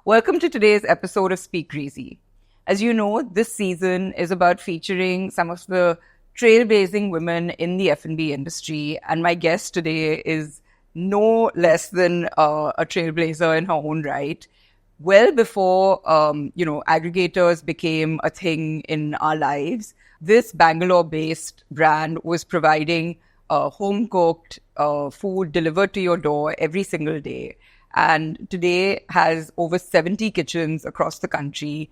Welcome to today's episode of Speak Greasy. As you know, this season is about featuring some of the trailblazing women in the F&B industry, and my guest today is no less than a trailblazer in her own right. Well before, aggregators became a thing in our lives, this Bangalore-based brand was providing home-cooked food delivered to your door every single day. And today has over 70 kitchens across the country,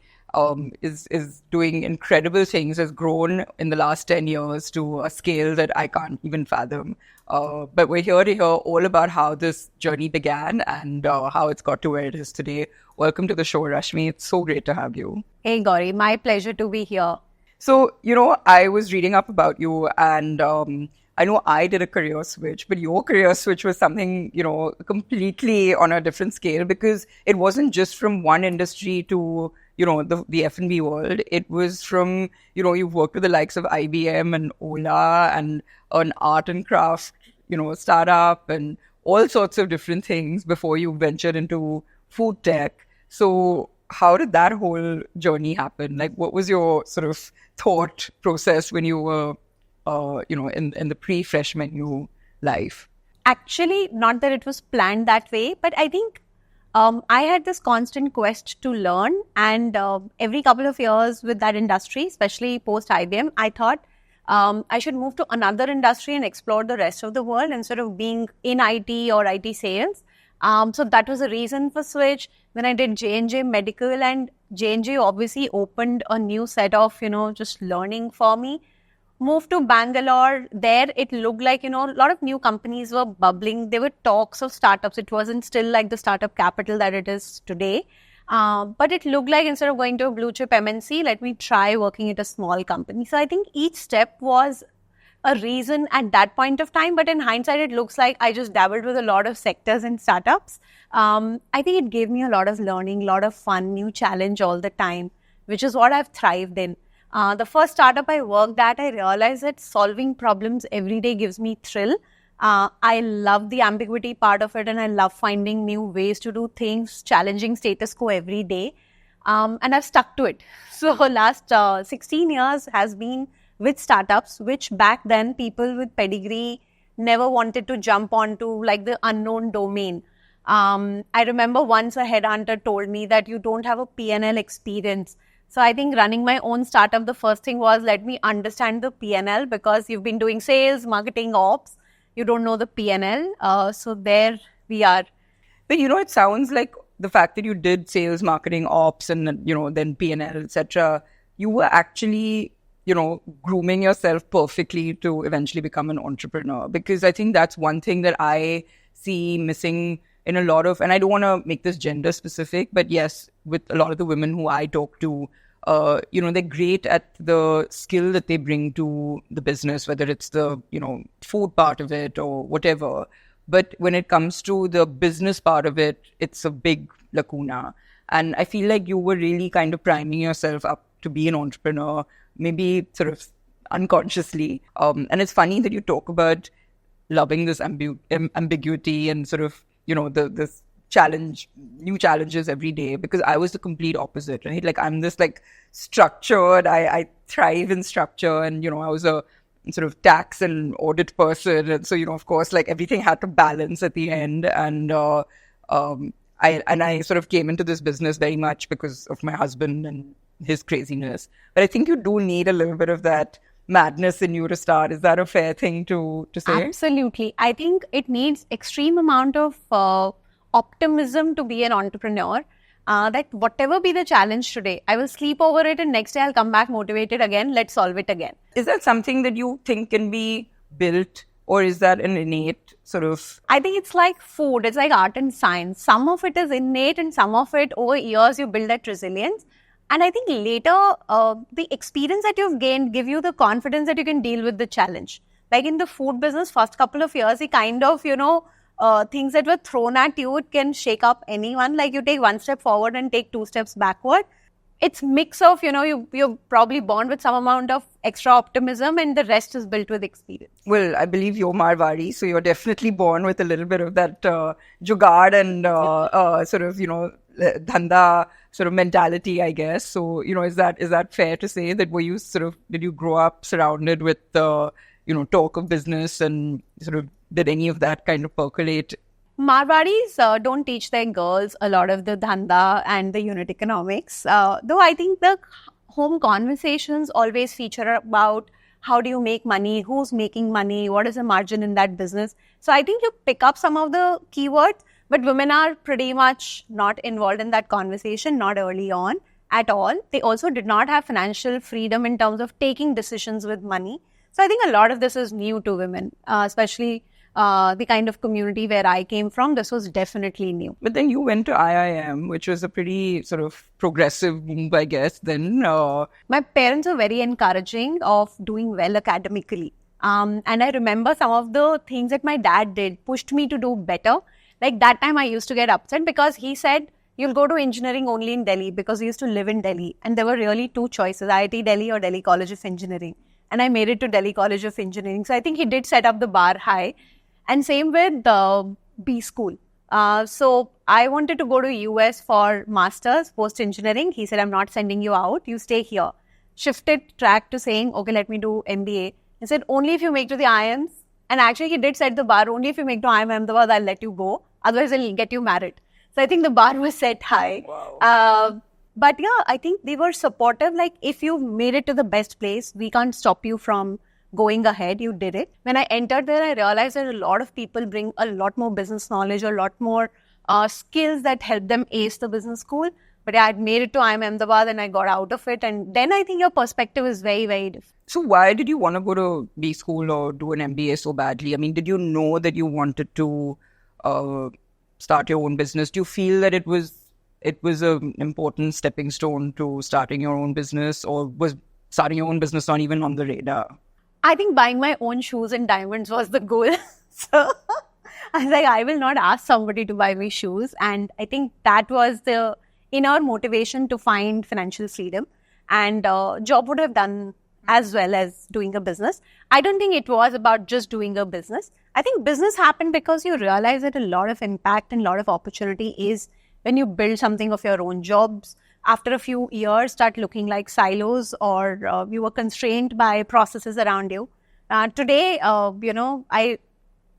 is doing incredible things, has grown in the last 10 years to a scale that I can't even fathom. But we're here to hear all about how this journey began and how it's got to where it is today. Welcome to the show, Rashmi. It's so great to have you. Hey, Gauri. My pleasure to be here. So, I was reading up about you and I know I did a career switch, but your career switch was something, completely on a different scale because it wasn't just from one industry to, the F&B world. It was from, you've worked with the likes of IBM and Ola and an art and craft, startup and all sorts of different things before you ventured into food tech. So how did that whole journey happen? Like, what was your sort of thought process when you were in the pre-fresh menu life? Actually, not that it was planned that way, but I think I had this constant quest to learn, and every couple of years with that industry, especially post IBM, I thought I should move to another industry and explore the rest of the world instead of being in IT or IT sales. So that was the reason for switch. Then I did J&J Medical, and J&J obviously opened a new set of, just learning for me. Moved to Bangalore. There it looked like, a lot of new companies were bubbling. There were talks of startups. It wasn't still like the startup capital that it is today. But it looked like instead of going to a blue chip MNC, let me try working at a small company. So I think each step was a reason at that point of time. But in hindsight, it looks like I just dabbled with a lot of sectors and startups. I think it gave me a lot of learning, a lot of fun, new challenge all the time, which is what I've thrived in. The first startup I worked at, I realized that solving problems every day gives me thrill. I love the ambiguity part of it, and I love finding new ways to do things, challenging status quo every day. And I've stuck to it. So last 16 years has been with startups, which back then people with pedigree never wanted to jump onto, like the unknown domain. I remember once a headhunter told me that you don't have a P&L experience. So I think running my own startup, the first thing was let me understand the P&L, because you've been doing sales, marketing, ops. You don't know the P&L. So there we are. But, it sounds like the fact that you did sales, marketing, ops, and, then P&L, etc., you were actually, grooming yourself perfectly to eventually become an entrepreneur. Because I think that's one thing that I see missing in a lot of, and I don't want to make this gender specific, but yes, with a lot of the women who I talk to, they're great at the skill that they bring to the business, whether it's the, food part of it or whatever. But when it comes to the business part of it, it's a big lacuna. And I feel like you were really kind of priming yourself up to be an entrepreneur, maybe sort of unconsciously. And it's funny that you talk about loving this ambiguity and sort of, this challenge, new challenges every day, because I was the complete opposite, right? Like I'm this like structured, I thrive in structure, and, I was a sort of tax and audit person. And so, of course, like everything had to balance at the end. And I sort of came into this business very much because of my husband and his craziness. But I think you do need a little bit of that madness in you to start. Is that a fair thing to say? Absolutely. I think it needs extreme amount of optimism to be an entrepreneur. That whatever be the challenge today, I will sleep over it and next day I'll come back motivated again. Let's solve it again. Is that something that you think can be built, or is that an innate sort of? I think it's like food. It's like art and science. Some of it is innate and some of it over years you build that resilience. And I think later, the experience that you've gained give you the confidence that you can deal with the challenge. Like in the food business, first couple of years, it kind of, things that were thrown at you, it can shake up anyone. Like you take one step forward and take two steps backward. it's mix of, you're probably born with some amount of extra optimism and the rest is built with experience. Well, I believe you're Marwari, so you're definitely born with a little bit of that jugaad and sort of, dhanda sort of mentality, I guess. So, is that fair to say that did you grow up surrounded with, talk of business and sort of did any of that kind of percolate? Marwaris don't teach their girls a lot of the dhanda and the unit economics. Though I think the home conversations always feature about how do you make money, who's making money, what is the margin in that business. So I think you pick up some of the keywords, but women are pretty much not involved in that conversation, not early on at all. They also did not have financial freedom in terms of taking decisions with money. So I think a lot of this is new to women, especially the kind of community where I came from. This was definitely new. But then you went to IIM, which was a pretty sort of progressive move, I guess, then. My parents were very encouraging of doing well academically. And I remember some of the things that my dad did pushed me to do better. Like that time I used to get upset because he said, you'll go to engineering only in Delhi, because he used to live in Delhi. And there were really two choices, IIT Delhi or Delhi College of Engineering. And I made it to Delhi College of Engineering. So I think he did set up the bar high. And same with the B school. So I wanted to go to US for master's, post-engineering. He said, I'm not sending you out. You stay here. Shifted track to saying, okay, let me do MBA. He said, only if you make to the IIMs. And actually, he did set the bar. Only if you make to IIM Ahmedabad, I'll let you go. Otherwise, I'll get you married. So I think the bar was set high. Wow. But yeah, I think they were supportive. Like, if you made it to the best place, we can't stop you from going ahead. You did it. When I entered there, I realized that a lot of people bring a lot more business knowledge, a lot more skills that help them ace the business school. But yeah, I had made it to IIM Ahmedabad and I got out of it. And then I think your perspective is very, very different. So why did you want to go to B school or do an MBA so badly? I mean, did you know that you wanted to start your own business? Do you feel that it was an important stepping stone to starting your own business, or was starting your own business not even on the radar? I think buying my own shoes and diamonds was the goal. So I was like, I will not ask somebody to buy me shoes. And I think that was the inner motivation to find financial freedom. And job would have done as well as doing a business. I don't think it was about just doing a business. I think business happened because you realize that a lot of impact and a lot of opportunity is when you build something of your own. Jobs, after a few years, start looking like silos, or you were constrained by processes around you. Today, I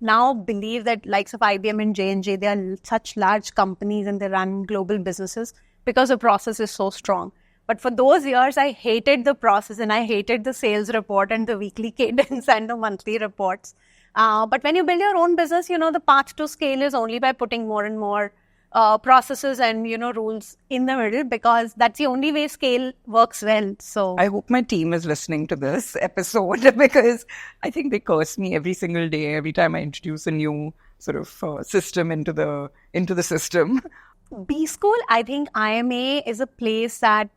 now believe that likes of IBM and J&J, they are such large companies and they run global businesses because the process is so strong. But for those years, I hated the process and I hated the sales report and the weekly cadence and the monthly reports. But when you build your own business, the path to scale is only by putting more and more processes and, rules in the middle, because that's the only way scale works well. So I hope my team is listening to this episode, because I think they curse me every single day, every time I introduce a new sort of system into the system. B school, I think IMA is a place that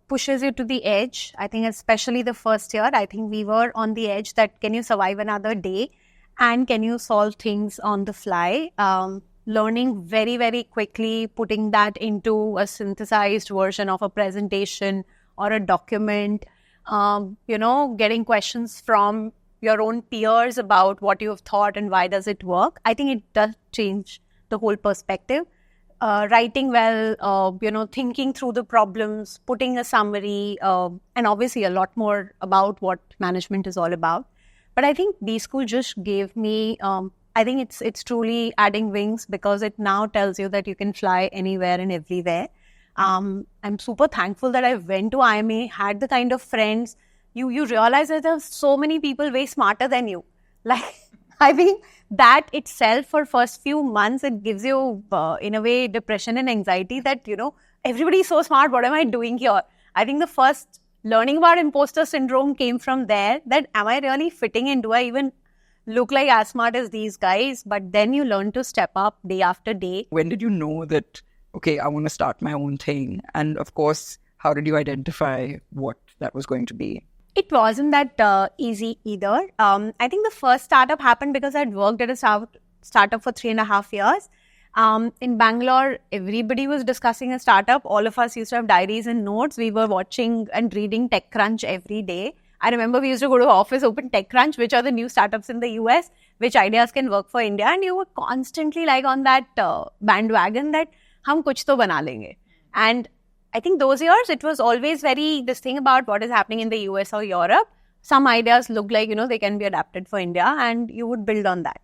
pushes you to the edge. I think especially the first year, I think we were on the edge that can you survive another day and can you solve things on the fly? Learning very, very quickly, putting that into a synthesized version of a presentation or a document, getting questions from your own peers about what you have thought and why does it work. I think it does change the whole perspective. Writing well, thinking through the problems, putting a summary, and obviously a lot more about what management is all about. But I think B school just gave me, I think it's truly adding wings, because it now tells you that you can fly anywhere and everywhere. I'm super thankful that I went to IMA, had the kind of friends. You realize that there are so many people way smarter than you. Like, I think that itself for first few months, it gives you, in a way, depression and anxiety that, everybody's so smart. What am I doing here? I think the first learning about imposter syndrome came from there, that am I really fitting in? Do I even look like as smart as these guys? But then you learn to step up day after day. When did you know that, okay, I want to start my own thing? And of course, how did you identify what that was going to be? It wasn't that easy either. I think the first startup happened because I'd worked at a startup for 3.5 years. In Bangalore, everybody was discussing a startup. All of us used to have diaries and notes. We were watching and reading TechCrunch every day. I remember we used to go to office, open TechCrunch, which are the new startups in the US, which ideas can work for India. And you were constantly like on that bandwagon that hum kuch to bana lenge. And I think those years, it was always very this thing about what is happening in the US or Europe. Some ideas look like, they can be adapted for India, and you would build on that.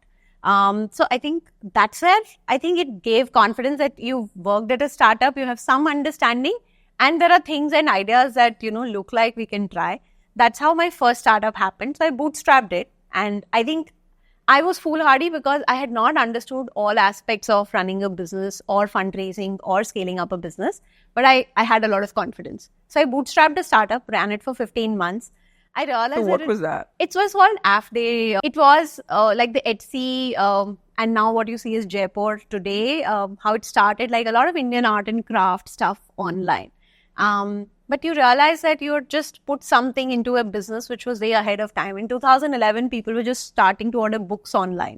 So I think that's where I think it gave confidence that you've worked at a startup, you have some understanding, and there are things and ideas that, look like we can try. That's how my first startup happened. So I bootstrapped it, and I think I was foolhardy because I had not understood all aspects of running a business or fundraising or scaling up a business, but I had a lot of confidence. So I bootstrapped a startup, ran it for 15 months. I realized So what was that? It was called AFDay. It was like the Etsy, and now what you see is Jaipur today, how it started, like a lot of Indian art and craft stuff online. But you realize that you just put something into a business which was way ahead of time. In 2011, people were just starting to order books online.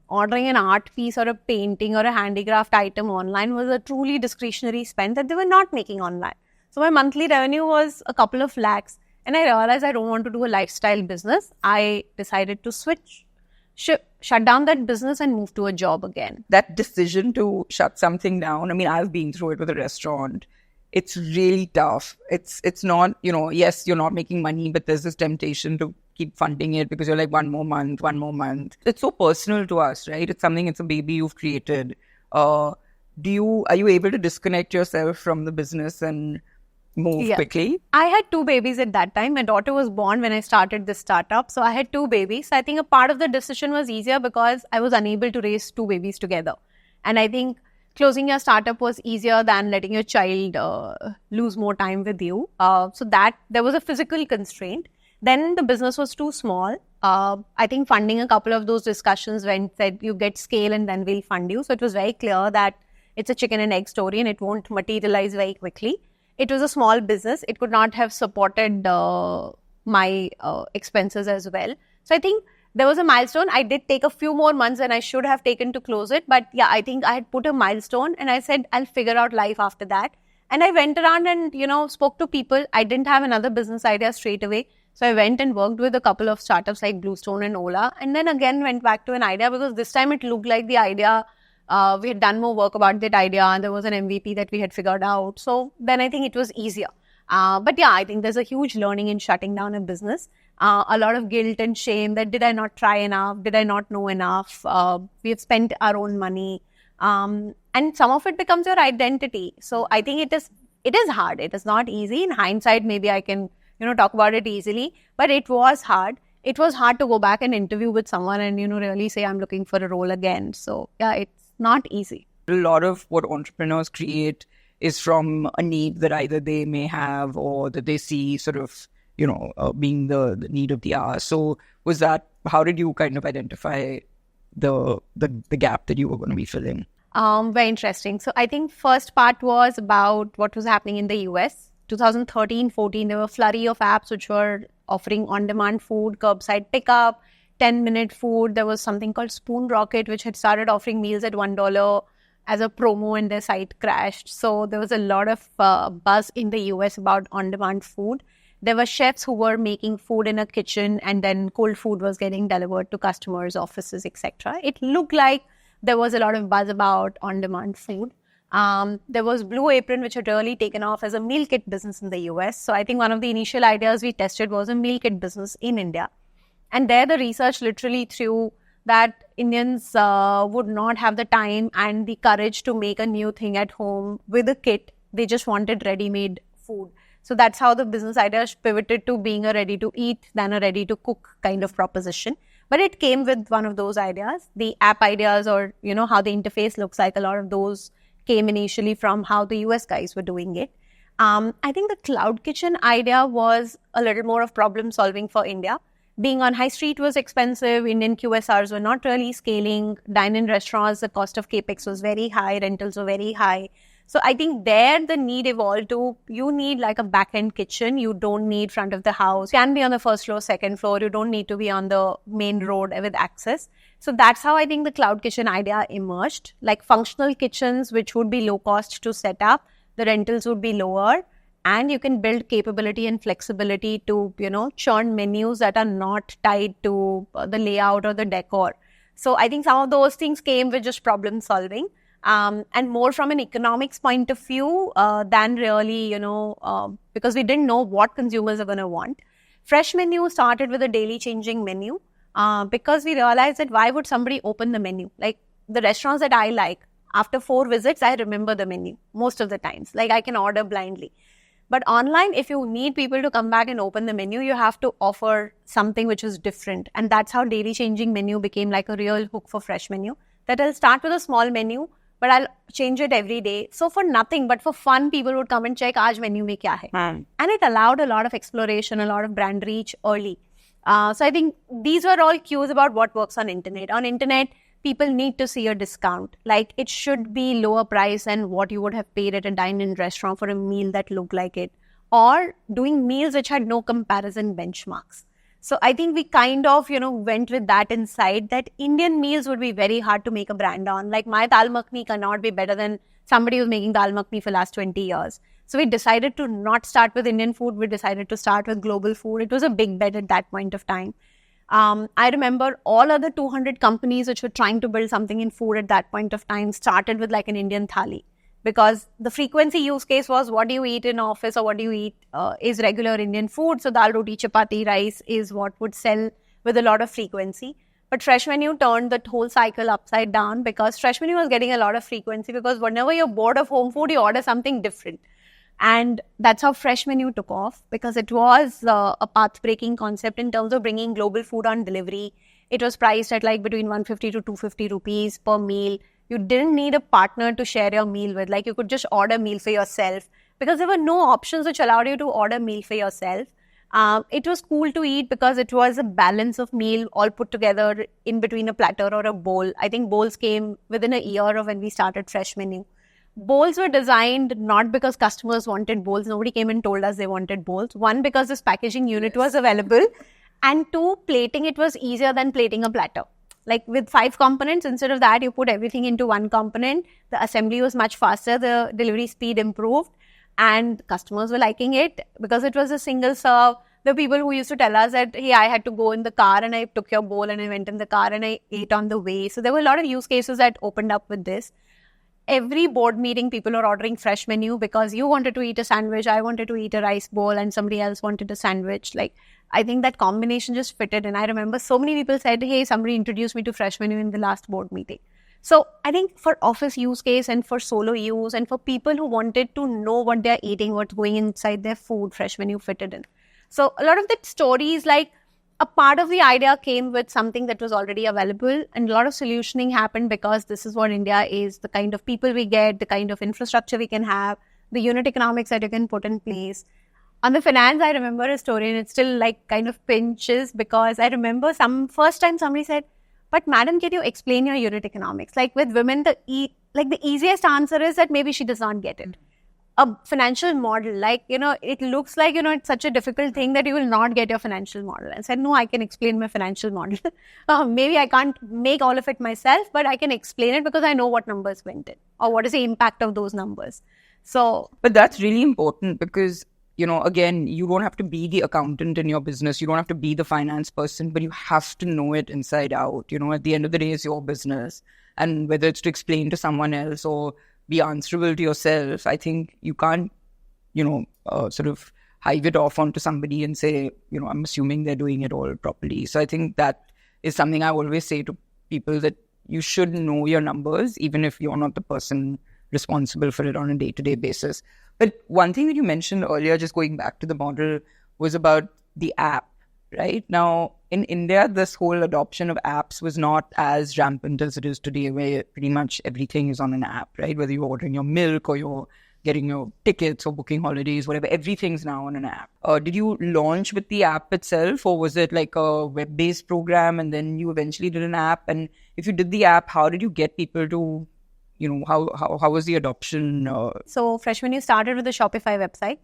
Ordering an art piece or a painting or a handicraft item online was a truly discretionary spend that they were not making online. So my monthly revenue was a couple of lakhs. And I realized I don't want to do a lifestyle business. I decided to shut down that business and move to a job again. That decision to shut something down, I mean, I've been through it with a restaurant. It's really tough. It's not, yes, you're not making money, but there's this temptation to keep funding it because you're like, one more month. It's so personal to us, right? It's a baby you've created. Are you able to disconnect yourself from the business and move quickly? I had 2 babies at that time. My daughter was born when I started this startup. So I had 2 babies. I think a part of the decision was easier because I was unable to raise 2 babies together. And I think closing your startup was easier than letting your child lose more time with you. So that there was a physical constraint. Then the business was too small. I think funding, a couple of those discussions when said you get scale and then we'll fund you. So it was very clear that it's a chicken and egg story and it won't materialize very quickly. It was a small business. It could not have supported my expenses as well. So I think there was a milestone. I did take a few more months than I should have taken to close it. But yeah, I think I had put a milestone and I said, I'll figure out life after that. And I went around and, spoke to people. I didn't have another business idea straight away. So I went and worked with a couple of startups like Bluestone and Ola. And then again went back to an idea because this time it looked like the idea. We had done more work about that idea and there was an MVP that we had figured out. So then I think it was easier. But yeah, I think there's a huge learning in shutting down a business. A lot of guilt and shame that did I not try enough? Did I not know enough? We have spent our own money. And some of it becomes your identity. So I think it is hard. It is not easy. In hindsight, maybe I can, talk about it easily, but it was hard. It was hard to go back and interview with someone and, really say I'm looking for a role again. So yeah, it's not easy. A lot of what entrepreneurs create is from a need that either they may have or that they see sort of, being the need of the hour. So how did you kind of identify the gap that you were going to be filling? Very interesting. So I think first part was about what was happening in the US. 2013-14, there were a flurry of apps which were offering on-demand food, curbside pickup, 10-minute food. There was something called Spoon Rocket, which had started offering meals at $1 as a promo and their site crashed. So there was a lot of buzz in the US about on-demand food. There were chefs who were making food in a kitchen and then cold food was getting delivered to customers' offices, etc. It looked like there was a lot of buzz about on-demand food. There was Blue Apron, which had really taken off as a meal kit business in the US. So I think one of the initial ideas we tested was a meal kit business in India. And there the research literally threw that Indians would not have the time and the courage to make a new thing at home with a kit. They just wanted ready-made food. So that's how the business idea pivoted to being a ready-to-eat than a ready-to-cook kind of proposition. But it came with one of those ideas. The app ideas or, how the interface looks like, a lot of those came initially from how the US guys were doing it. I think the cloud kitchen idea was a little more of problem solving for India. Being on high street was expensive. Indian QSRs were not really scaling. Dine-in restaurants, the cost of capex was very high. Rentals were very high. So I think there the need evolved to, you need like a back-end kitchen. You don't need front of the house. You can be on the first floor, second floor. You don't need to be on the main road with access. So that's how I think the cloud kitchen idea emerged. Like functional kitchens, which would be low cost to set up. The rentals would be lower. And you can build capability and flexibility to, churn menus that are not tied to the layout or the decor. So I think some of those things came with just problem solving. And more from an economics point of view than really, because we didn't know what consumers are going to want. Fresh Menu started with a daily changing menu because we realized that why would somebody open the menu? Like the restaurants that I like, after 4 visits, I remember the menu most of the times. Like I can order blindly. But online, if you need people to come back and open the menu, you have to offer something which is different. And that's how daily changing menu became like a real hook for Fresh Menu. That I'll start with a small menu, but I'll change it every day. So for nothing, but for fun, people would come and check, aaj menu mein kya hai? And it allowed a lot of exploration, a lot of brand reach early. So I think these were all cues about what works on internet. On internet, people need to see a discount. Like it should be lower price than what you would have paid at a dine-in restaurant for a meal that looked like it. Or doing meals which had no comparison benchmarks. So I think we kind of, went with that insight that Indian meals would be very hard to make a brand on. Like my dal makhni cannot be better than somebody who's making dal makhni for the last 20 years. So we decided to not start with Indian food. We decided to start with global food. It was a big bet at that point of time. I remember all other 200 companies which were trying to build something in food at that point of time started with like an Indian thali. Because the frequency use case was what do you eat in office or what do you eat is regular Indian food. So dal, roti, chapati, rice is what would sell with a lot of frequency. But Fresh Menu turned the whole cycle upside down because Fresh Menu was getting a lot of frequency because whenever you're bored of home food, you order something different. And that's how Fresh Menu took off because it was a path-breaking concept in terms of bringing global food on delivery. It was priced at like between 150 to 250 rupees per meal. You didn't need a partner to share your meal with. Like you could just order meal for yourself because there were no options which allowed you to order meal for yourself. It was cool to eat because it was a balance of meal all put together in between a platter or a bowl. I think bowls came within a year of when we started Fresh Menu. Bowls were designed not because customers wanted bowls. Nobody came and told us they wanted bowls. One, because this packaging unit was available. And 2, plating it was easier than plating a platter. Like with 5 components, instead of that, you put everything into one component. The assembly was much faster. The delivery speed improved. And customers were liking it because it was a single serve. The people who used to tell us that, hey, I had to go in the car and I took your bowl and I went in the car and I ate on the way. So there were a lot of use cases that opened up with this. Every board meeting, people are ordering Fresh Menu because you wanted to eat a sandwich, I wanted to eat a rice bowl, and somebody else wanted a sandwich. Like, I think that combination just fitted. And I remember so many people said, hey, somebody introduced me to Fresh Menu in the last board meeting. So I think for office use case and for solo use and for people who wanted to know what they're eating, what's going inside their food, Fresh Menu fitted in. So a lot of the stories, like a part of the idea came with something that was already available, and a lot of solutioning happened because this is what India is, the kind of people we get, the kind of infrastructure we can have, the unit economics that you can put in place. On the finance, I remember a story and it still like kind of pinches because I remember first time somebody said, but madam, can you explain your unit economics? Like with women, the easiest answer is that maybe she does not get it. A financial model, it looks like, it's such a difficult thing that you will not get your financial model. And said, no, I can explain my financial model. Maybe I can't make all of it myself, but I can explain it because I know what numbers went in or what is the impact of those numbers. So, but that's really important because, again, you don't have to be the accountant in your business. You don't have to be the finance person, but you have to know it inside out. At the end of the day, it's your business. And whether it's to explain to someone else or be answerable to yourself, I think you can't, sort of hive it off onto somebody and say, I'm assuming they're doing it all properly. So I think that is something I always say to people, that you should know your numbers, even if you're not the person responsible for it on a day-to-day basis. But one thing that you mentioned earlier, just going back to the model, was about the app, right? Now, in India, this whole adoption of apps was not as rampant as it is today, where pretty much everything is on an app, right? Whether you're ordering your milk or you're getting your tickets or booking holidays, whatever, everything's now on an app. Did you launch with the app itself, or was it like a web-based program and then you eventually did an app? And if you did the app, how did you get people to how was the adoption? So Fresh Menu started with the Shopify website.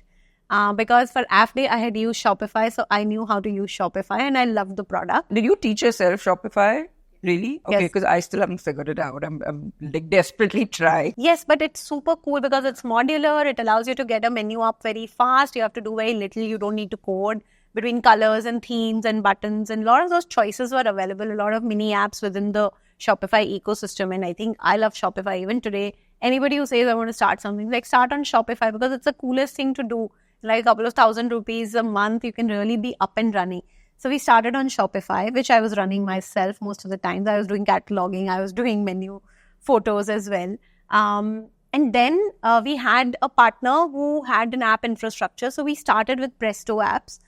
Because for App Day, I had used Shopify, so I knew how to use Shopify and I loved the product. Did you teach yourself Shopify? Really? Okay, Yes. because I still haven't figured it out. I'm like desperately trying. Yes, but it's super cool because it's modular. It allows you to get a menu up very fast. You have to do very little. You don't need to code between colors and themes and buttons. And a lot of those choices were available. A lot of mini apps within the Shopify ecosystem. And I think I love Shopify. Even today, anybody who says I want to start something, like start on Shopify because it's the coolest thing to do. Like a couple of $1,000 a month, you can really be up and running. So we started on Shopify, which I was running myself most of the times. I was doing cataloging, I was doing menu photos as well. And then we had a partner who had an app infrastructure. So we started with Presto apps.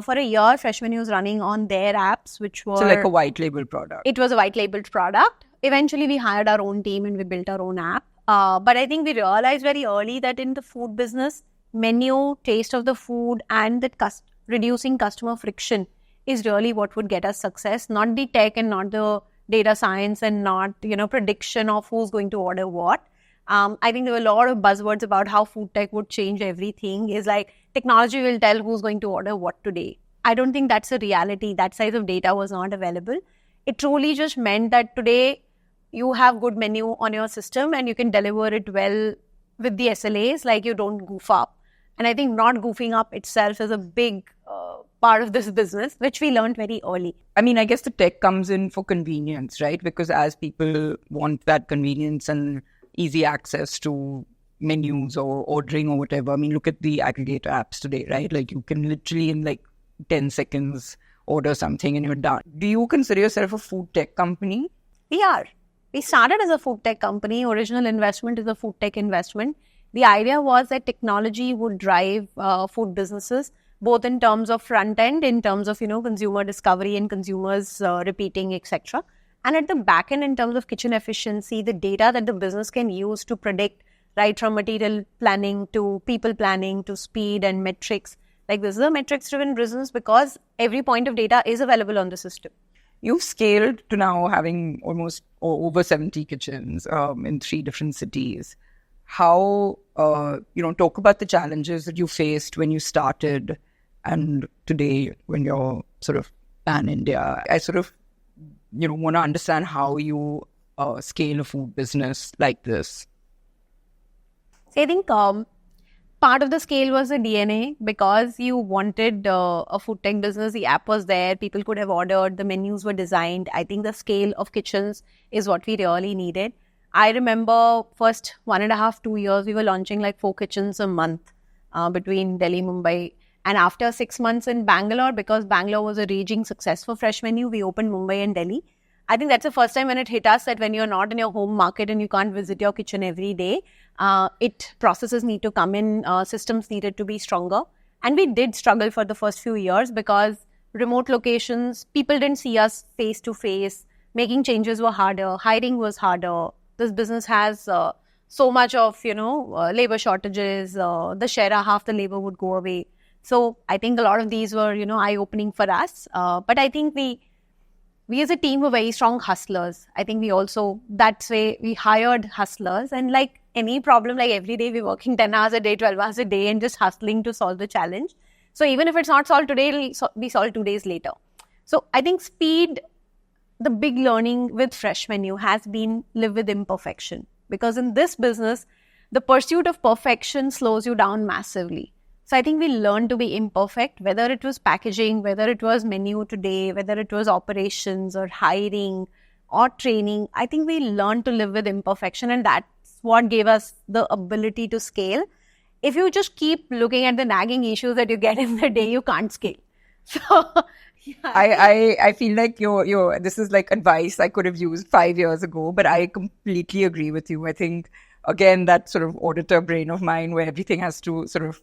For a year, Fresh Menu was running on their apps, which were... So like a white label product. It was a white labeled product. Eventually, we hired our own team and we built our own app. But I think we realized very early that in the food business, menu, taste of the food, and that reducing customer friction is really what would get us success, not the tech and not the data science and not, prediction of who's going to order what. I think there were a lot of buzzwords about how food tech would change everything. Is like technology will tell who's going to order what today. I don't think that's a reality. That size of data was not available. It truly just meant that today you have good menu on your system and you can deliver it well with the SLAs, like you don't goof up. And I think not goofing up itself is a big part of this business, which we learned very early. I mean, I guess the tech comes in for convenience, right? Because as people want that convenience and easy access to menus or ordering or whatever, I mean, look at the aggregator apps today, right? Like you can literally in like 10 seconds order something and you're done. Do you consider yourself a food tech company? We are. We started as a food tech company. Original investment is a food tech investment. The idea was that technology would drive food businesses, both in terms of front end, in terms of, consumer discovery and consumers repeating, etc. And at the back end, in terms of kitchen efficiency, the data that the business can use to predict, right from material planning to people planning to speed and metrics. Like this is a metrics driven business because every point of data is available on the system. You've scaled to now having almost over 70 kitchens in 3 different cities. How, talk about the challenges that you faced when you started and today when you're sort of pan-India. I sort of, want to understand how you scale a food business like this. So I think part of the scale was the DNA because you wanted a food tech business. The app was there. People could have ordered. The menus were designed. I think the scale of kitchens is what we really needed. I remember first 1.5, 2 years, we were launching like 4 kitchens a month between Delhi, Mumbai. And after 6 months in Bangalore, because Bangalore was a raging success for Fresh Menu, we opened Mumbai and Delhi. I think that's the first time when it hit us that when you're not in your home market and you can't visit your kitchen every day, processes need to come in, systems needed to be stronger. And we did struggle for the first few years because remote locations, people didn't see us face to face. Making changes were harder. Hiring was harder. This business has so much of, labor shortages. The share half the labor would go away. So I think a lot of these were, eye-opening for us. But I think we as a team were very strong hustlers. I think we also, that's way we hired hustlers. And like any problem, like every day we're working 10 hours a day, 12 hours a day and just hustling to solve the challenge. So even if it's not solved today, it'll be solved 2 days later. So I think speed, the big learning with Fresh Menu has been live with imperfection. Because in this business, the pursuit of perfection slows you down massively. So I think we learned to be imperfect, whether it was packaging, whether it was menu today, whether it was operations or hiring or training. I think we learned to live with imperfection and that's what gave us the ability to scale. If you just keep looking at the nagging issues that you get in the day, you can't scale. So yeah. I feel like this is like advice I could have used 5 years ago, but I completely agree with you. I think, again, that sort of auditor brain of mine where everything has to sort of,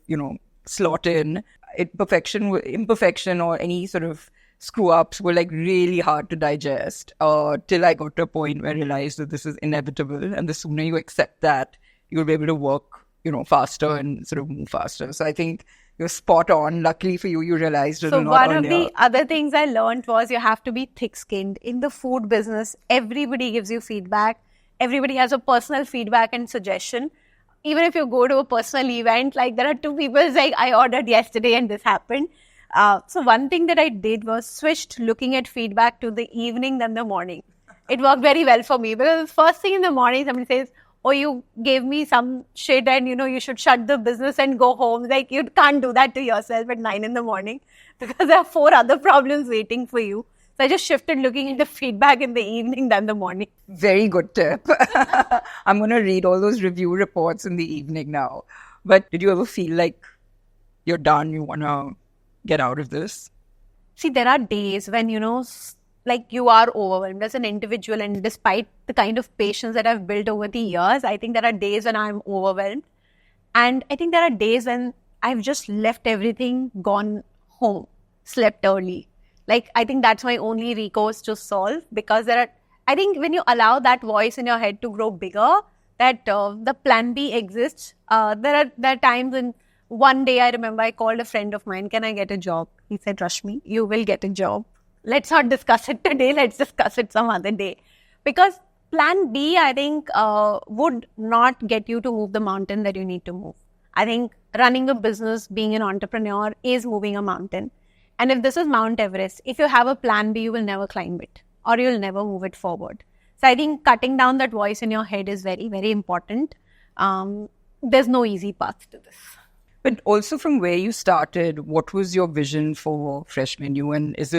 slot in. Imperfection or any sort of screw-ups were like really hard to digest till I got to a point where I realized that this is inevitable. And the sooner you accept that, you'll be able to work, faster and sort of move faster. So I think you're spot on. Luckily for you, you realized it a lot one earlier. Of the other things I learned was you have to be thick-skinned. In the food business, everybody gives you feedback. everybody has a personal feedback and suggestion. Even if you go to a personal event, like there are two people like, I ordered yesterday and this happened. So one thing that I did was switched looking at feedback to the evening than the morning. It worked very well for me because first thing in the morning, somebody says, oh, you gave me some shit and, you should shut the business and go home. Like, you can't do that to yourself at 9 in the morning because there are 4 other problems waiting for you. So I just shifted looking into feedback in the evening than the morning. Very good tip. I'm going to read all those review reports in the evening now. But did you ever feel like you're done, you want to get out of this? See, there are days when, like you are overwhelmed as an individual, and despite the kind of patience that I've built over the years, I think there are days when I'm overwhelmed. And I think there are days when I've just left everything, gone home, slept early. Like, I think that's my only recourse to solve, because I think when you allow that voice in your head to grow bigger, that the plan B exists. There are times when one day I remember I called a friend of mine, can I get a job? He said, Rashmi, you will get a job. Let's not discuss it today. Let's discuss it some other day. Because plan B, I think, would not get you to move the mountain that you need to move. I think running a business, being an entrepreneur is moving a mountain. And if this is Mount Everest, if you have a plan B, you will never climb it or you'll never move it forward. So I think cutting down that voice in your head is very, very important. There's no easy path to this. But also from where you started, what was your vision for Fresh Menu, and has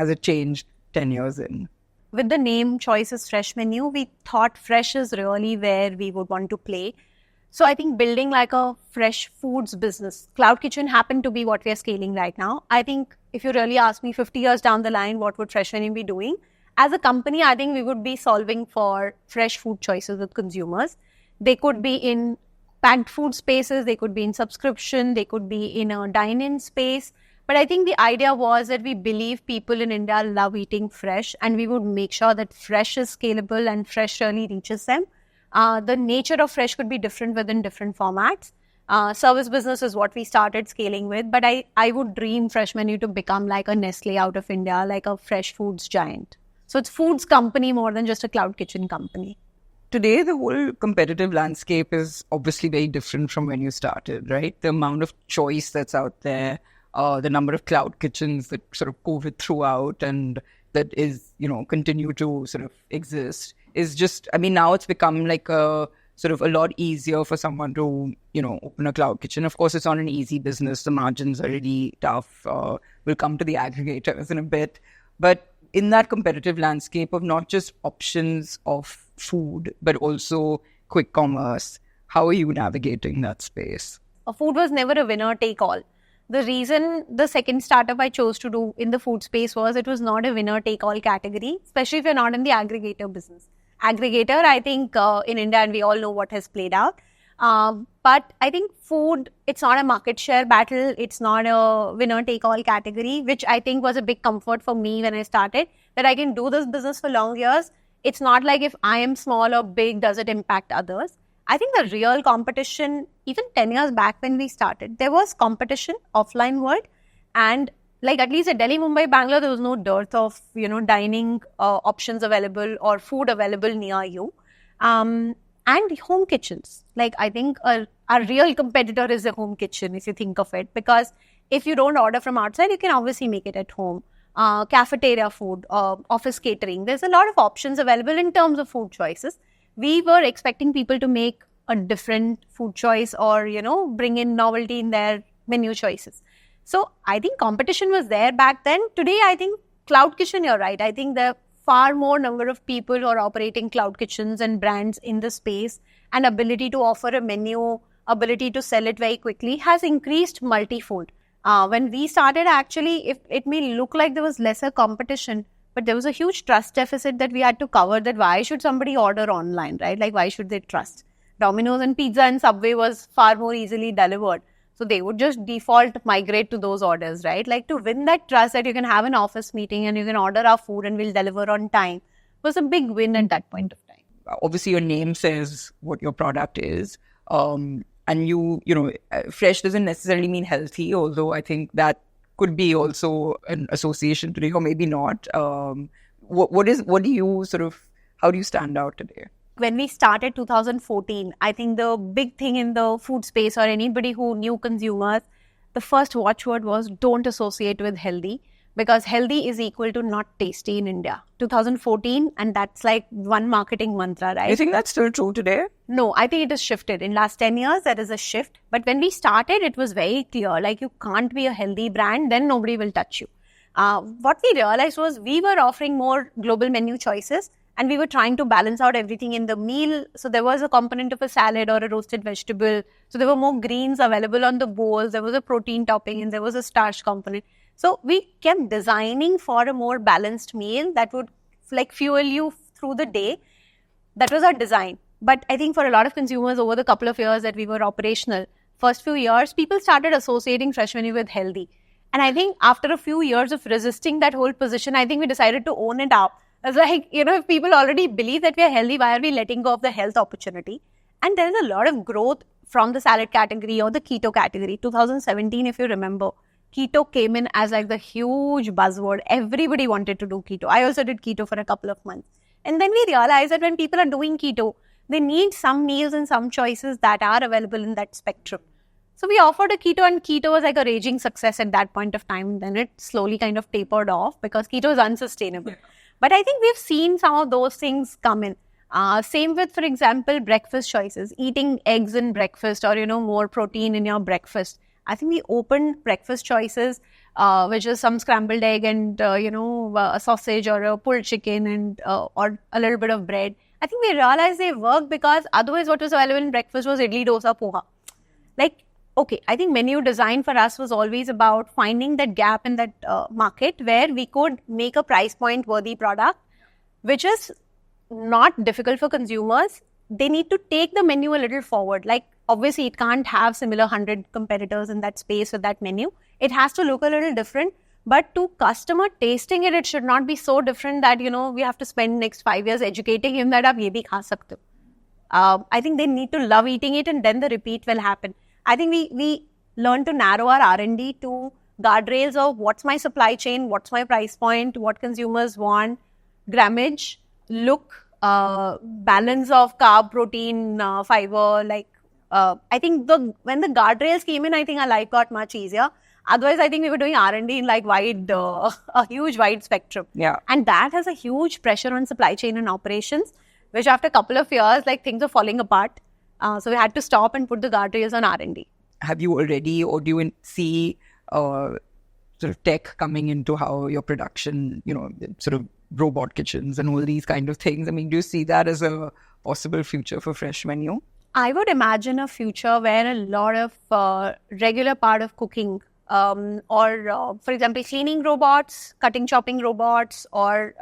it changed 10 years in? With the name choices Fresh Menu, we thought fresh is really where we would want to play. So I think building like a fresh foods business, Cloud Kitchen happened to be what we are scaling right now. I think if you really ask me 50 years down the line, what would Fresh Menu be doing? As a company, I think we would be solving for fresh food choices with consumers. They could be in packed food spaces, they could be in subscription, they could be in a dine-in space. But I think the idea was that we believe people in India love eating fresh, and we would make sure that fresh is scalable and fresh really reaches them. The nature of fresh could be different within different formats. Service business is what we started scaling with, but I would dream Fresh Menu to become like a Nestle out of India, like a fresh foods giant. So it's foods company more than just a cloud kitchen company. Today, the whole competitive landscape is obviously very different from when you started, right? The amount of choice that's out there, the number of cloud kitchens that sort of COVID throughout and that is, continue to sort of exist is just, now it's become like a sort of a lot easier for someone to, open a cloud kitchen. Of course, it's not an easy business. The margins are really tough. We'll come to the aggregators in a bit. But in that competitive landscape of not just options of food, but also quick commerce, how are you navigating that space? Food was never a winner take all. The reason the second startup I chose to do in the food space was it was not a winner take all category, especially if you're not in the aggregator business. Aggregator, I think in India, and we all know what has played out. But I think food, it's not a market share battle. It's not a winner take all category, which I think was a big comfort for me when I started, that I can do this business for long years. It's not like if I am small or big, does it impact others? I think the real competition, even 10 years back when we started, there was competition, offline world. And like at least at Delhi, Mumbai, Bangalore, there was no dearth of, dining options available or food available near you. And home kitchens. Like I think our real competitor is a home kitchen, if you think of it. Because if you don't order from outside, you can obviously make it at home. Cafeteria food, office catering. There's a lot of options available in terms of food choices. We were expecting people to make a different food choice or, bring in novelty in their menu choices. So I think competition was there back then. Today, I think cloud kitchen, you're right. I think there are far more number of people who are operating cloud kitchens and brands in the space, and ability to offer a menu, ability to sell it very quickly has increased multifold. When we started, actually, it may look like there was lesser competition, but there was a huge trust deficit that we had to cover, that why should somebody order online, right? Like, why should they trust? Domino's and Pizza and Subway was far more easily delivered. So they would just default migrate to those orders, right? Like to win that trust that you can have an office meeting and you can order our food and we'll deliver on time was a big win at that point of time. Obviously, your name says what your product is. And fresh doesn't necessarily mean healthy, although I think that could be also an association today, or maybe not. How do you stand out today? when we started 2014, I think the big thing in the food space or anybody who knew consumers, the first watchword was don't associate with healthy, because healthy is equal to not tasty in India. 2014, and that's like one marketing mantra, right? You think that's still true today? No, I think it has shifted. In last 10 years, there is a shift. But when we started, it was very clear, like you can't be a healthy brand, then nobody will touch you. What we realized was we were offering more global menu choices, and we were trying to balance out everything in the meal. So there was a component of a salad or a roasted vegetable. So there were more greens available on the bowls. There was a protein topping and there was a starch component. So we kept designing for a more balanced meal that would like fuel you through the day. That was our design. But I think for a lot of consumers over the couple of years that we were operational, first few years, people started associating fresh menu with healthy. And I think after a few years of resisting that whole position, I think we decided to own it up. It's like, if people already believe that we are healthy, why are we letting go of the health opportunity? And there is a lot of growth from the salad category or the keto category. 2017, if you remember, keto came in as like the huge buzzword. Everybody wanted to do keto. I also did keto for a couple of months. And then we realized that when people are doing keto, they need some meals and some choices that are available in that spectrum. So we offered a keto, and keto was like a raging success at that point of time. Then it slowly kind of tapered off because keto is unsustainable. Yeah. But I think we've seen some of those things come in. Same with, for example, breakfast choices, eating eggs in breakfast or, more protein in your breakfast. I think we opened breakfast choices, which is some scrambled egg and, a sausage or a pulled chicken and or a little bit of bread. I think we realized they work because otherwise what was available in breakfast was idli, dosa, poha. Okay, I think menu design for us was always about finding that gap in that market where we could make a price point worthy product, which is not difficult for consumers. They need to take the menu a little forward. Like, obviously, it can't have similar 100 competitors in that space with that menu. It has to look a little different. But to customer tasting it, it should not be so different that, we have to spend next 5 years educating him that aap ye bhi kha sakte ho. I think they need to love eating it, and then the repeat will happen. I think we learn to narrow our R&D to guardrails of what's my supply chain, what's my price point, what consumers want, grammage, look, balance of carb, protein, fiber. I think when the guardrails came in, I think our life got much easier. Otherwise, I think we were doing R&D in a huge wide spectrum. Yeah. And that has a huge pressure on supply chain and operations, which after a couple of years, things are falling apart. So we had to stop and put the guardrails on R&D. Have you already, or do you see sort of tech coming into how your production, sort of robot kitchens and all these kind of things? I mean, do you see that as a possible future for Fresh Menu? I would imagine a future where a lot of regular part of cooking or, for example, cleaning robots, cutting, chopping robots, or,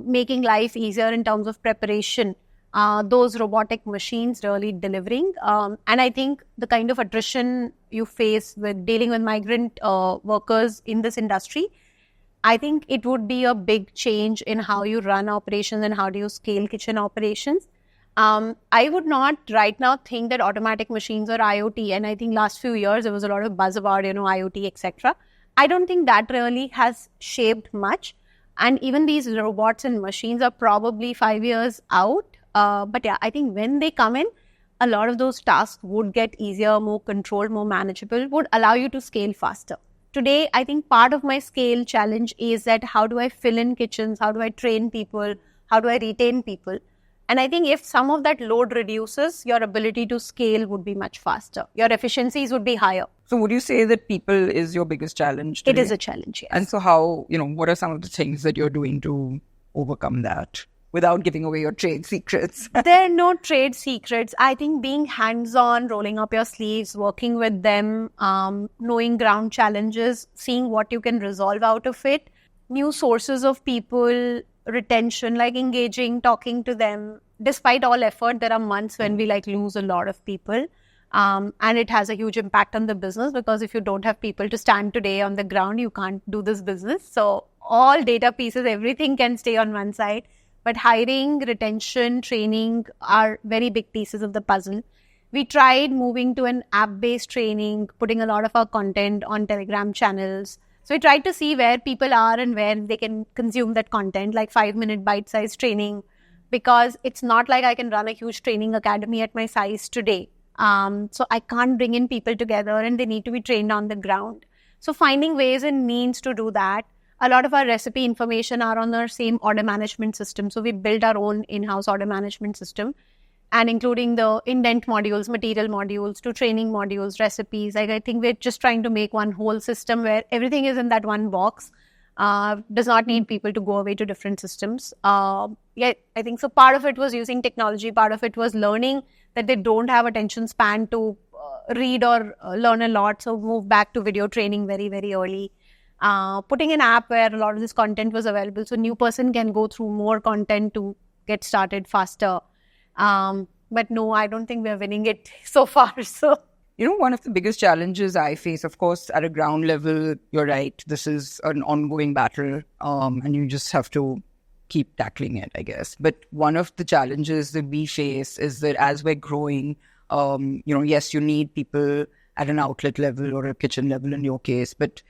making life easier in terms of preparation. Those robotic machines really delivering. And I think the kind of attrition you face with dealing with migrant workers in this industry, I think it would be a big change in how you run operations and how do you scale kitchen operations. I would not right now think that automatic machines or IoT, and I think last few years there was a lot of buzz about, IoT, etc. I don't think that really has shaped much. And even these robots and machines are probably 5 years out. But yeah, I think when they come in, a lot of those tasks would get easier, more controlled, more manageable, would allow you to scale faster. Today, I think part of my scale challenge is that how do I fill in kitchens? How do I train people? How do I retain people? And I think if some of that load reduces, your ability to scale would be much faster. Your efficiencies would be higher. So would you say that people is your biggest challenge today? It is a challenge, yes. And so how, what are some of the things that you're doing to overcome that without giving away your trade secrets? There are no trade secrets. I think being hands-on, rolling up your sleeves, working with them, knowing ground challenges, seeing what you can resolve out of it, new sources of people, retention, like engaging, talking to them. Despite all effort, there are months when we lose a lot of people. And it has a huge impact on the business because if you don't have people to stand today on the ground, you can't do this business. So all data pieces, everything can stay on one side. But hiring, retention, training are very big pieces of the puzzle. We tried moving to an app-based training, putting a lot of our content on Telegram channels. So we tried to see where people are and where they can consume that content, like 5-minute bite-sized training. because it's not like I can run a huge training academy at my size today. So I can't bring in people together and they need to be trained on the ground. So finding ways and means to do that. A lot of our recipe information are on our same order management system. So we built our own in-house order management system, and including the indent modules, material modules, to training modules, recipes. Like, I think we're just trying to make one whole system where everything is in that one box. Does not need people to go away to different systems. I think so. Part of it was using technology. Part of it was learning that they don't have attention span to read or learn a lot. So move back to video training very, very early. Putting an app where a lot of this content was available, so new person can go through more content to get started faster. But no, I don't think we're winning it so far. So, one of the biggest challenges I face, of course, at a ground level, you're right, this is an ongoing battle, and you just have to keep tackling it, I guess. But one of the challenges that we face is that as we're growing, yes, you need people at an outlet level or a kitchen level in your case, but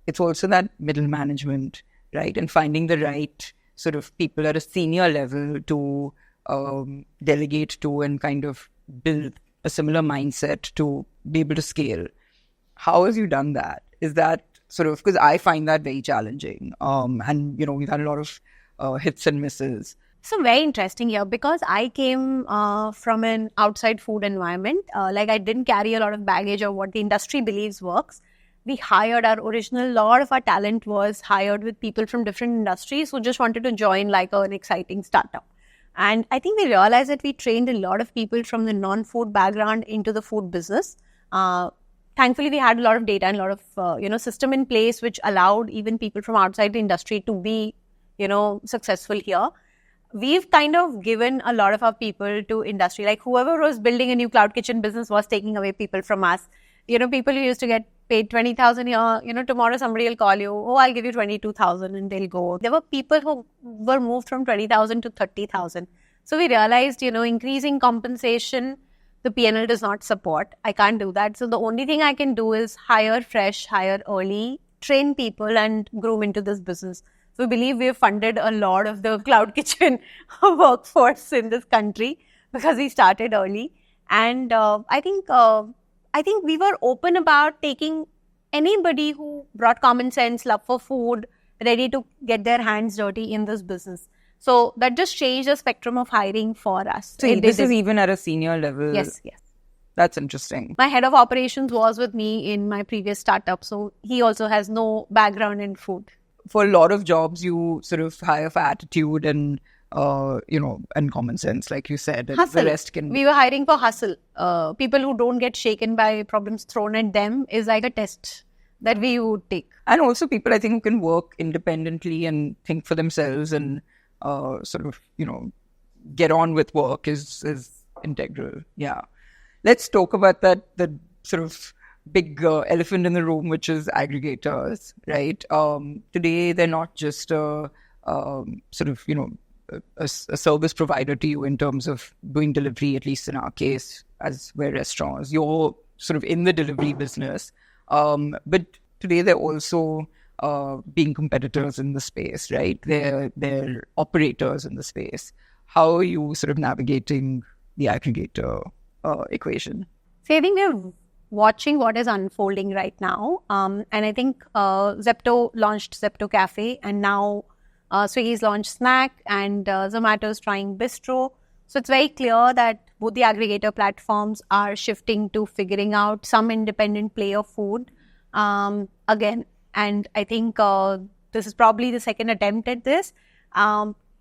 it's also that middle management, right? And finding the right sort of people at a senior level to delegate to and kind of build a similar mindset to be able to scale. How have you done that? Is that sort of, because I find that very challenging. And, we've had a lot of hits and misses. So very interesting here, because I came from an outside food environment. I didn't carry a lot of baggage of what the industry believes works. We hired a lot of our talent was hired with people from different industries who just wanted to join an exciting startup. And I think we realized that we trained a lot of people from the non-food background into the food business. Thankfully, we had a lot of data and a lot of, system in place, which allowed even people from outside the industry to be, successful here. We've kind of given a lot of our people to industry. Like, whoever was building a new cloud kitchen business was taking away people from us. People who used to get paid 20,000 here, tomorrow somebody will call you, oh, I'll give you 22,000, and they'll go. There were people who were moved from 20,000 to 30,000. So we realized, increasing compensation, the P&L does not support. I can't do that. So the only thing I can do is hire fresh, hire early, train people and groom into this business. So we believe we have funded a lot of the cloud kitchen workforce in this country because we started early. And I think we were open about taking anybody who brought common sense, love for food, ready to get their hands dirty in this business. So that just changed the spectrum of hiring for us. So this is even at a senior level? Yes. That's interesting. My head of operations was with me in my previous startup. So he also has no background in food. For a lot of jobs, you sort of hire for attitude and and common sense, like you said. Hustle. The rest can... We were hiring for hustle. People who don't get shaken by problems thrown at them is like a test that we would take. And also people, I think, who can work independently and think for themselves and get on with work is integral. Yeah. Let's talk about the sort of big elephant in the room, which is aggregators, right? Today, they're not just a service provider to you in terms of doing delivery, at least in our case, as we're restaurants. You're sort of in the delivery business. But today they're also being competitors in the space, right? They're operators in the space. How are you sort of navigating the aggregator equation? So I think we're watching what is unfolding right now. And I think Zepto launched Zepto Cafe, and now Swiggy's launched Snack, and Zomato's trying Bistro. So it's very clear that both the aggregator platforms are shifting to figuring out some independent play of food again. And I think this is probably the second attempt at this.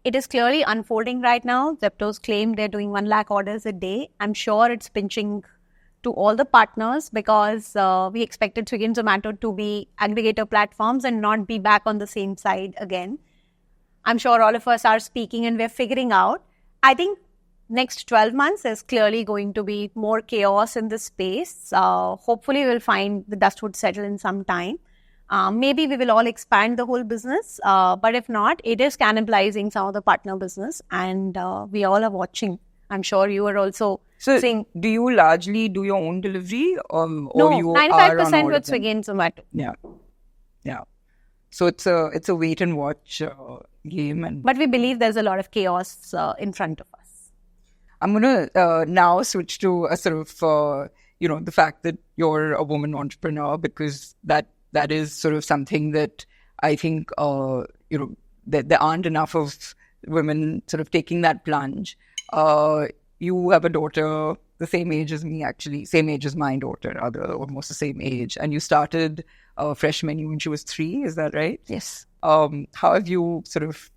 It is clearly unfolding right now. Zepto's claimed they're doing 1 lakh orders a day. I'm sure it's pinching to all the partners because we expected Swiggy and Zomato to be aggregator platforms and not be back on the same side again. I'm sure all of us are speaking and we're figuring out. I think next 12 months is clearly going to be more chaos in this space. Hopefully we'll find the dust would settle in some time. Maybe we will all expand the whole business. But if not, it is cannibalizing some of the partner business, and we all are watching. I'm sure you are also seeing. Do you largely do your own delivery or no, you 95% are on with Swiggy and Zomato. Yeah. So it's a wait and watch game. And But we believe there's a lot of chaos in front of us. I'm going to now switch to a sort of, the fact that you're a woman entrepreneur, because that is sort of something that I think, that there aren't enough of women sort of taking that plunge. You have a daughter the same age as me, actually, same age as my daughter, rather, almost the same age. And you started Fresh Menu when she was 3, is that right? Yes. How have you sort of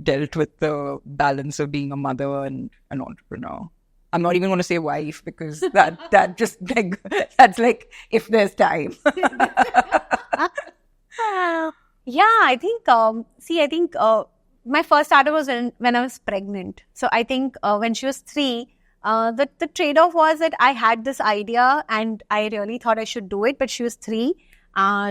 dealt with the balance of being a mother and an entrepreneur? I'm not even going to say wife, because that just like, that's like if there's time. Yeah, I think, my first starter was when I was pregnant. So I think when she was 3, the trade-off was that I had this idea and I really thought I should do it, but she was 3.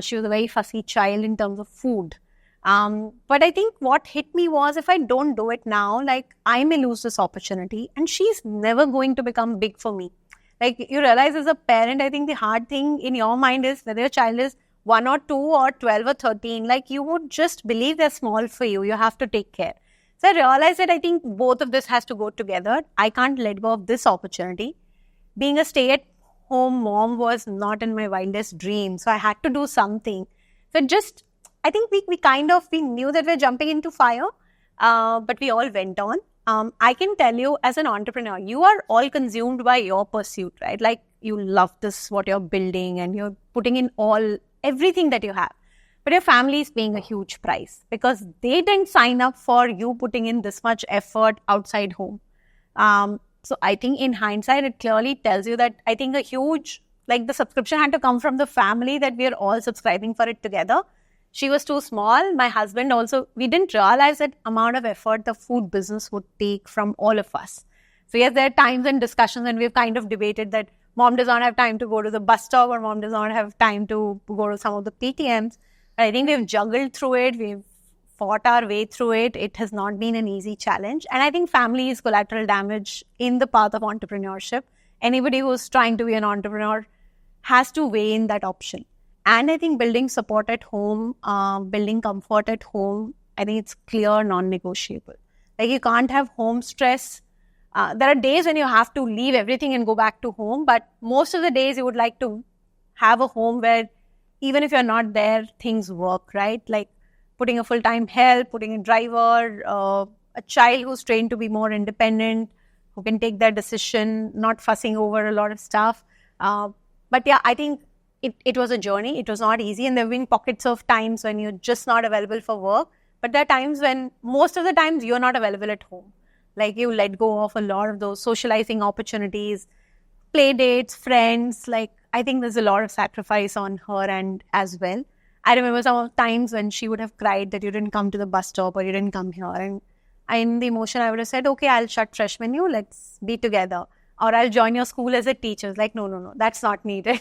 She was a very fussy child in terms of food. But I think what hit me was, if I don't do it now, like, I may lose this opportunity and she's never going to become big for me. Like, you realize as a parent, I think the hard thing in your mind is whether your child is 1 or 2 or 12 or 13, like, you would just believe they're small for you. You have to take care. So I realized that I think both of this has to go together. I can't let go of this opportunity. Being a stay-at-home mom was not in my wildest dreams. So I had to do something. So I think we knew that we're jumping into fire, but we all went on. I can tell you, as an entrepreneur, you are all consumed by your pursuit, right? Like, you love this, what you're building, and you're putting in everything that you have. But your family is paying a huge price because they didn't sign up for you putting in this much effort outside home. So I think in hindsight, it clearly tells you that I think the subscription had to come from the family, that we are all subscribing for it together. She was too small. My husband also, we didn't realize that amount of effort the food business would take from all of us. So yes, there are times and discussions, and we've kind of debated that mom does not have time to go to the bus stop, or mom does not have time to go to some of the PTMs. But I think we've juggled through it. We've fought our way through it. It has not been an easy challenge. And I think family is collateral damage in the path of entrepreneurship. Anybody who's trying to be an entrepreneur has to weigh in that option. And I think building support at home, building comfort at home, I think it's clear, non-negotiable. Like, you can't have home stress. There are days when you have to leave everything and go back to home, but most of the days you would like to have a home where even if you're not there, things work, right? Like putting a full-time help, putting a driver, a child who's trained to be more independent, who can take their decision, not fussing over a lot of stuff. But yeah, I think it was a journey. It was not easy, and there have been pockets of times when you're just not available for work. But there are times when, most of the times, you're not available at home. Like, you let go of a lot of those socializing opportunities, play dates, friends. Like, I think there's a lot of sacrifice on her end as well. I remember some of the times when she would have cried that you didn't come to the bus stop or you didn't come here. And in the emotion, I would have said, okay, I'll shut Fresh Menu. Let's be together. Or I'll join your school as a teacher. It's like, no, that's not needed.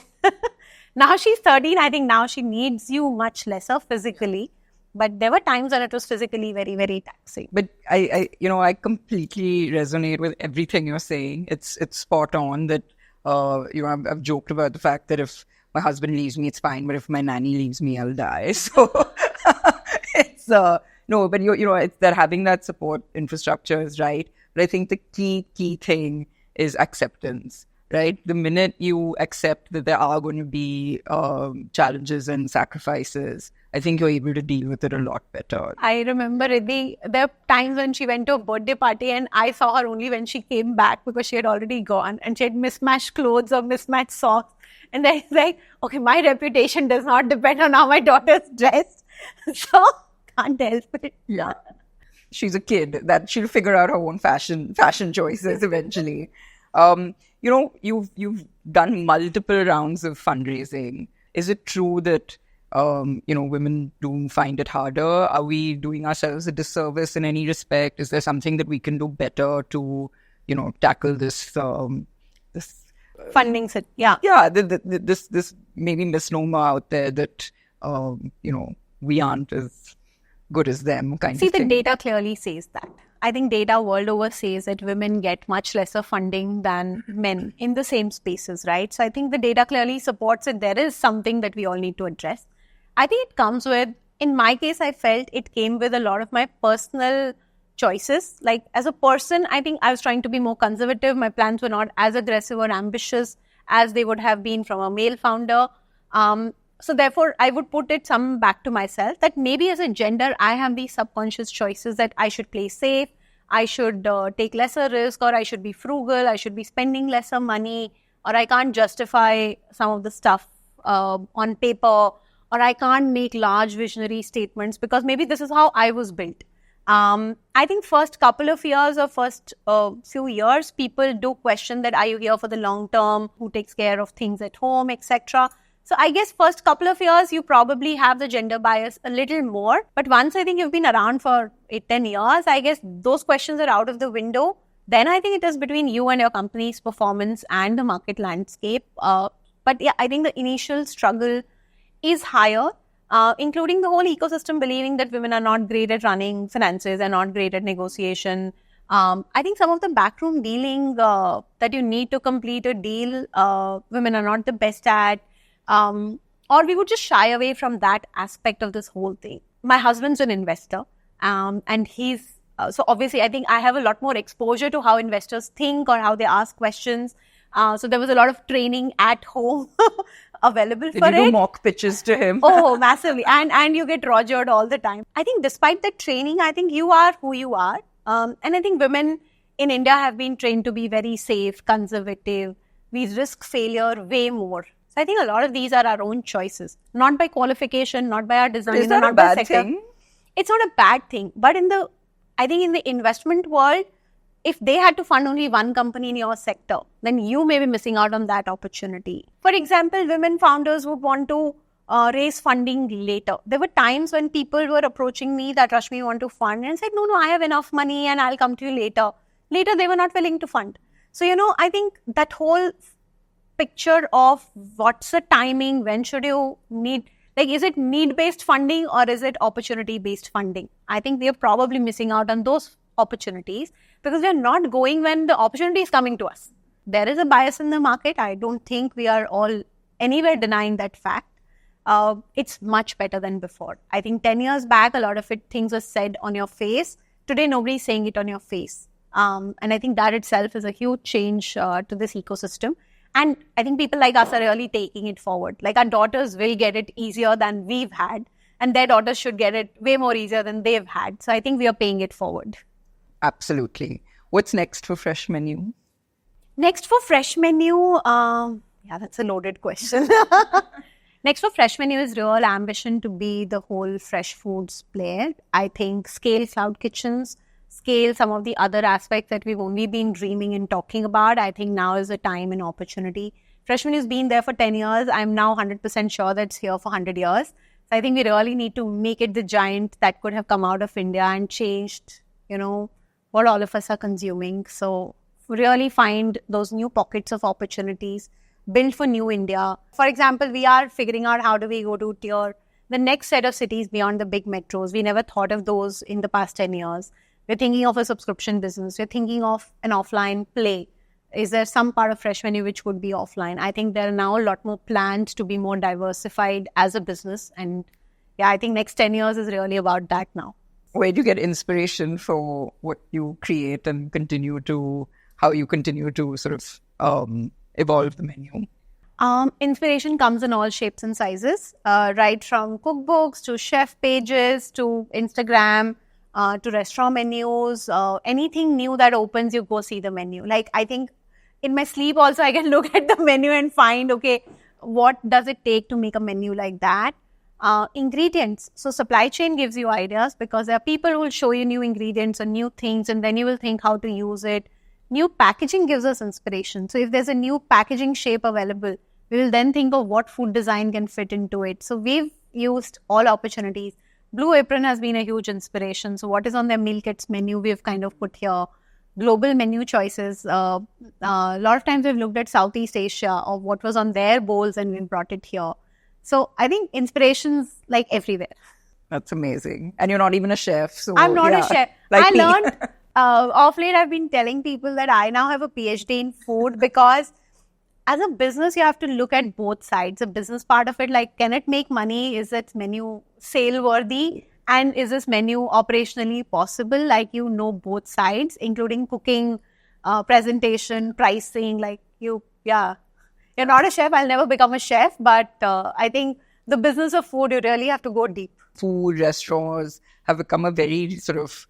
Now she's 13. I think now she needs you much lesser physically. But there were times when it was physically very, very taxing. But I completely resonate with everything you're saying. It's spot on that, I've joked about the fact that if my husband leaves me, it's fine. But if my nanny leaves me, I'll die. So it's, no, but it's that having that support infrastructure is right. But I think the key thing is acceptance. Right? The minute you accept that there are going to be challenges and sacrifices, I think you're able to deal with it a lot better. I remember there are times when she went to a birthday party and I saw her only when she came back because she had already gone and she had mismatched clothes or mismatched socks. And then it's like, okay, my reputation does not depend on how my daughter's dressed. So, can't help it. Yeah. She's a kid that she'll figure out her own fashion choices eventually. You've done multiple rounds of fundraising. Is it true that, women do find it harder? Are we doing ourselves a disservice in any respect? Is there something that we can do better to, tackle this, funding set? Yeah. Yeah. This maybe misnomer out there that, we aren't as good as them kind of thing. See, the data clearly says that. I think data world over says that women get much lesser funding than men in the same spaces, right? So I think the data clearly supports it. There is something that we all need to address. I think it comes with In my case, I felt it came with a lot of my personal choices. Like as a person, I think I was trying to be more conservative. My plans were not as aggressive or ambitious as they would have been from a male founder. So therefore, I would put it some back to myself that maybe as a gender, I have these subconscious choices that I should play safe, I should take lesser risk, or I should be frugal, I should be spending lesser money, or I can't justify some of the stuff on paper, or I can't make large visionary statements because maybe this is how I was built. I think first couple of years or first few years, people do question that are you here for the long term, who takes care of things at home, etc. So I guess first couple of years, you probably have the gender bias a little more. But once I think you've been around for 8-10 years, I guess those questions are out of the window. Then I think it is between you and your company's performance and the market landscape. But yeah, I think the initial struggle is higher, including the whole ecosystem believing that women are not great at running finances and not great at negotiation. I think some of the backroom dealing that you need to complete a deal, women are not the best at. Or we would just shy away from that aspect of this whole thing. My husband's an investor, and he's so obviously I think I have a lot more exposure to how investors think or how they ask questions. So there was a lot of training at home available Did for you do it. mock pitches to him? Oh, massively. And you get rogered all the time. I think despite the training, I think you are who you are. And I think women in India have been trained to be very safe, conservative. We risk failure way more. So I think a lot of these are our own choices, not by qualification, not by our design, Is that not a by bad sector. thing? It's not a bad thing, but I think in the investment world, if they had to fund only one company in your sector, then you may be missing out on that opportunity. For example, women founders would want to raise funding later. There were times when people were approaching me that Rashmi want to fund, and I said, no, I have enough money and I'll come to you later. Later, they were not willing to fund. So, I think that whole picture of what's the timing, when should you need, like, is it need-based funding or is it opportunity-based funding? I think we are probably missing out on those opportunities because we are not going when the opportunity is coming to us. There is a bias in the market. I don't think we are all anywhere denying that fact. It's much better than before. I think 10 years back, a lot of things were said on your face. Today, nobody's saying it on your face. And I think that itself is a huge change to this ecosystem. And I think people like us are really taking it forward. Like our daughters will get it easier than we've had, and their daughters should get it way more easier than they've had. So I think we are paying it forward. Absolutely. What's next for Fresh Menu? Next for Fresh Menu, that's a loaded question. Next for Fresh Menu is real ambition to be the whole fresh foods player. I think scale cloud kitchens, scale some of the other aspects that we've only been dreaming and talking about. I think now is the time and opportunity. Fresh Menu has been there for 10 years. I'm now 100% sure that it's here for 100 years. So I think we really need to make it the giant that could have come out of India and changed, what all of us are consuming. So really find those new pockets of opportunities, build for new India. For example, we are figuring out how do we go to the next set of cities beyond the big metros. We never thought of those in the past 10 years. We're thinking of a subscription business. We're thinking of an offline play. Is there some part of Fresh Menu which would be offline? I think there are now a lot more plans to be more diversified as a business. And I think next 10 years is really about that now. Where do you get inspiration for what you create and how you continue to sort of evolve the menu? Inspiration comes in all shapes and sizes, right from cookbooks to chef pages to Instagram, to restaurant menus, anything new that opens, you go see the menu. Like I think in my sleep also I can look at the menu and find, okay, what does it take to make a menu like that? Ingredients. So supply chain gives you ideas because there are people who will show you new ingredients and new things and then you will think how to use it. New packaging gives us inspiration. So if there's a new packaging shape available, we will then think of what food design can fit into it. So we've used all opportunities. Blue Apron has been a huge inspiration. So what is on their meal kits menu, we've kind of put here. Global menu choices. A lot of times we've looked at Southeast Asia or what was on their bowls and we brought it here. So I think inspiration's like everywhere. That's amazing. And you're not even a chef. So I'm not a chef. Like I learned, off late I've been telling people that I now have a PhD in food because as a business, you have to look at both sides. The business part of it, like, can it make money? Is its menu sale worthy? And is this menu operationally possible? Like, you know, both sides, including cooking, presentation, pricing. Like, you're not a chef. I'll never become a chef. But I think the business of food, you really have to go deep. Food restaurants have become a very sort of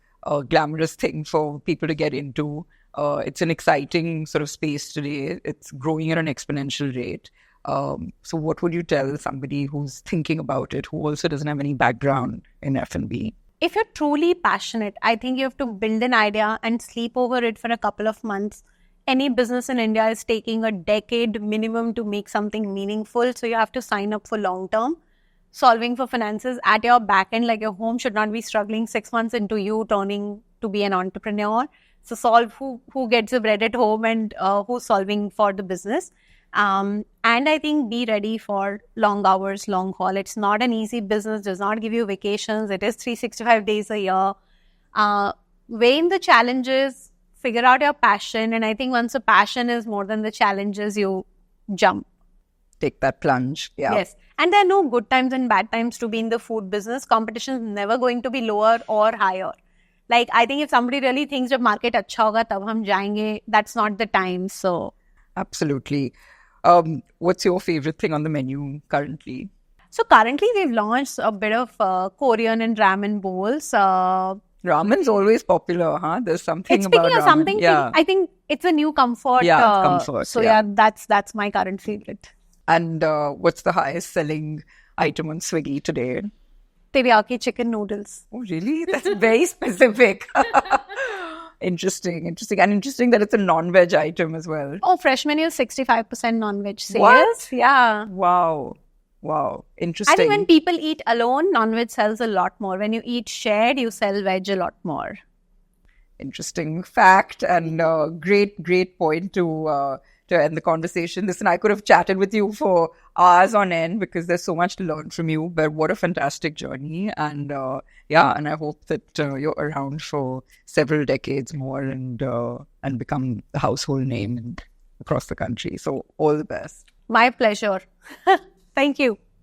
glamorous thing for people to get into. It's an exciting sort of space today. It's growing at an exponential rate. So what would you tell somebody who's thinking about it, who also doesn't have any background in F&B? If you're truly passionate, I think you have to build an idea and sleep over it for a couple of months. Any business in India is taking a decade minimum to make something meaningful. So you have to sign up for long term. Solving for finances at your back end, like your home should not be struggling 6 months into you turning to be an entrepreneur. So solve who gets the bread at home and who's solving for the business. And I think be ready for long hours, long haul. It's not an easy business, does not give you vacations. It is 365 days a year. Weigh in the challenges, figure out your passion. And I think once the passion is more than the challenges, you jump. Take that plunge. Yeah. Yes. And there are no good times and bad times to be in the food business. Competition is never going to be lower or higher. Like, I think if somebody really thinks the market acha hoga, tab hum jayenge, that's not the time. So, absolutely. What's your favorite thing on the menu currently? So currently we've launched a bit of Korean and ramen bowls. Ramen's always popular, huh? There's something It's about speaking of ramen. something. Yeah. I think it's a new comfort. Yeah, comfort. So yeah, that's my current favorite. And what's the highest selling item on Swiggy today? Teriyaki chicken noodles. Oh, really? That's very specific. Interesting. And interesting that it's a non-veg item as well. Oh, fresh menu is 65% non-veg sales. What? Yeah. Wow. Interesting. I think when people eat alone, non-veg sells a lot more. When you eat shared, you sell veg a lot more. Interesting fact and great point to end the conversation. Listen, I could have chatted with you for hours on end because there's so much to learn from you, but what a fantastic journey. And and I hope that you're around for several decades more and become a household name across the country. So all the best. My pleasure. Thank you.